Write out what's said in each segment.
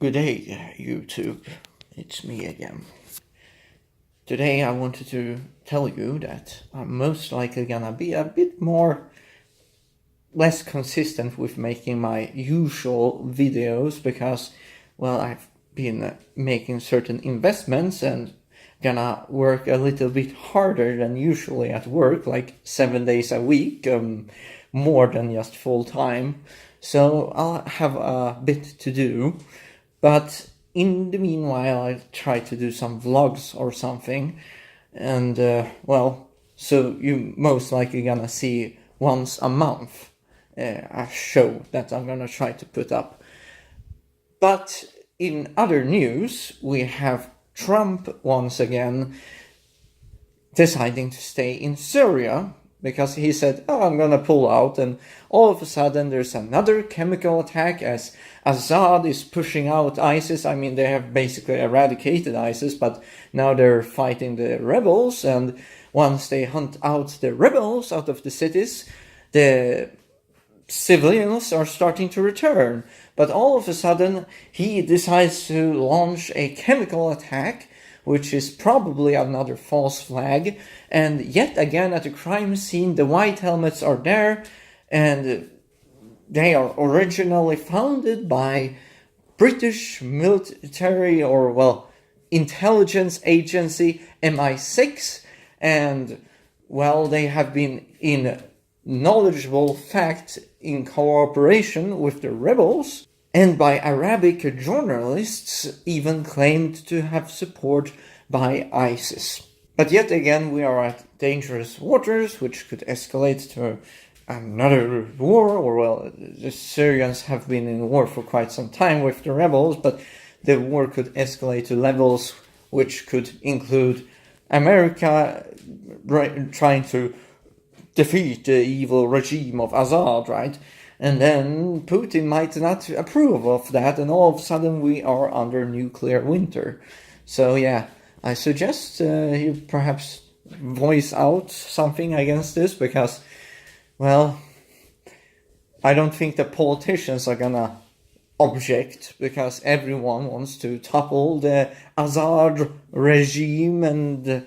Good day, YouTube. It's me again. Today I wanted to tell you that I'm most likely gonna be a bit less consistent with making my usual videos because, well, I've been making certain investments and gonna work a little bit harder than usually at work, like 7 days a week, more than just full time. So I'll have a bit to do. But in the meanwhile, I try to do some vlogs or something. And, so you most likely gonna see once a month a show that I'm gonna try to put up. But in other news, we have Trump once again deciding to stay in Syria because he said, I'm gonna pull out, and all of a sudden there's another chemical attack as Assad is pushing out ISIS. I mean, they have basically eradicated ISIS, but now they're fighting the rebels, and once they hunt out the rebels out of the cities, the civilians are starting to return. But all of a sudden, he decides to launch a chemical attack, which is probably another false flag. And yet again, at the crime scene, the white helmets are there, and they are originally founded by British military intelligence agency MI6, and they have been in knowledgeable fact in cooperation with the rebels, and by Arabic journalists even claimed to have support by ISIS. But yet again, we are at dangerous waters, which could escalate to another war, the Syrians have been in war for quite some time with the rebels, but the war could escalate to levels which could include America trying to defeat the evil regime of Assad, right? And then Putin might not approve of that, and all of a sudden we are under nuclear winter. So yeah, I suggest you perhaps voice out something against this, because, I don't think the politicians are gonna object, because everyone wants to topple the Assad regime and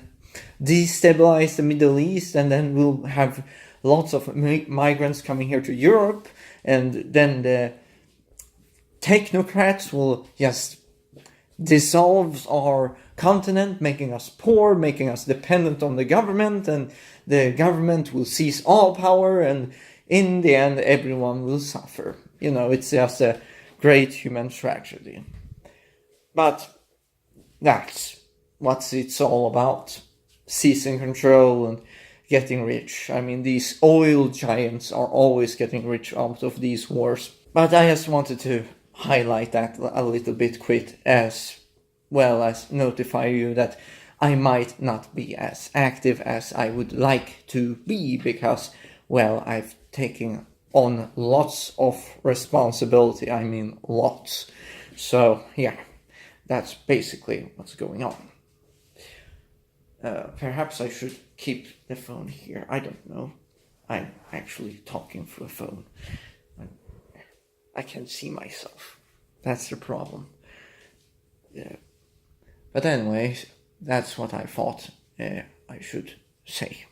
destabilize the Middle East, and then we'll have lots of migrants coming here to Europe, and then the technocrats will just dissolve our continent, making us poor, making us dependent on the government, and the government will seize all power, and in the end everyone will suffer. It's just a great human tragedy. But that's what it's all about. Seizing control and getting rich. I mean, these oil giants are always getting rich out of these wars. But I just wanted to highlight that a little bit quick, as well as notify you that I might not be as active as I would like to be, because, I've taken on lots of responsibility. I mean, lots. So, yeah, that's basically what's going on. Perhaps I should keep the phone here. I don't know. I'm actually talking through a phone. I can't see myself. That's the problem. Yeah. But anyways, that's what I thought I should say.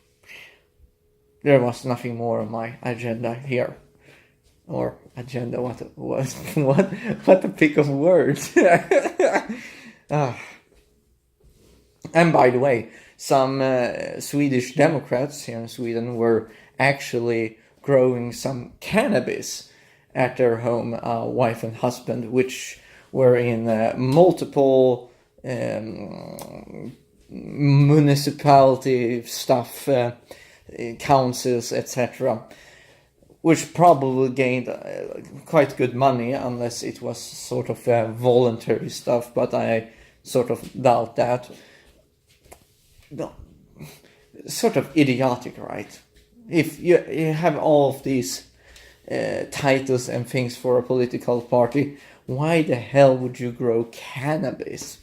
There was nothing more on my agenda here. Or agenda, what a pick of words. And by the way, some Swedish Democrats here in Sweden were actually growing some cannabis at their home, wife and husband, which were in multiple municipality stuff, councils, etc., which probably gained quite good money, unless it was sort of voluntary stuff, but I sort of doubt that. No, sort of idiotic, right? If you have all of these titles and things for a political party, why the hell would you grow cannabis?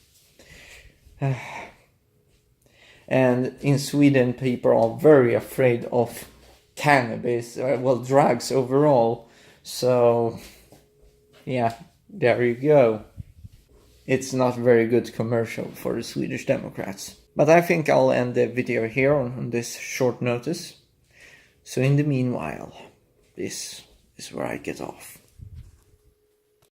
And in Sweden, people are very afraid of cannabis, drugs overall. So, yeah, there you go. it's not very good commercial for the Swedish Democrats. But I think I'll end the video here on this short notice. So in the meanwhile, this is where I get off.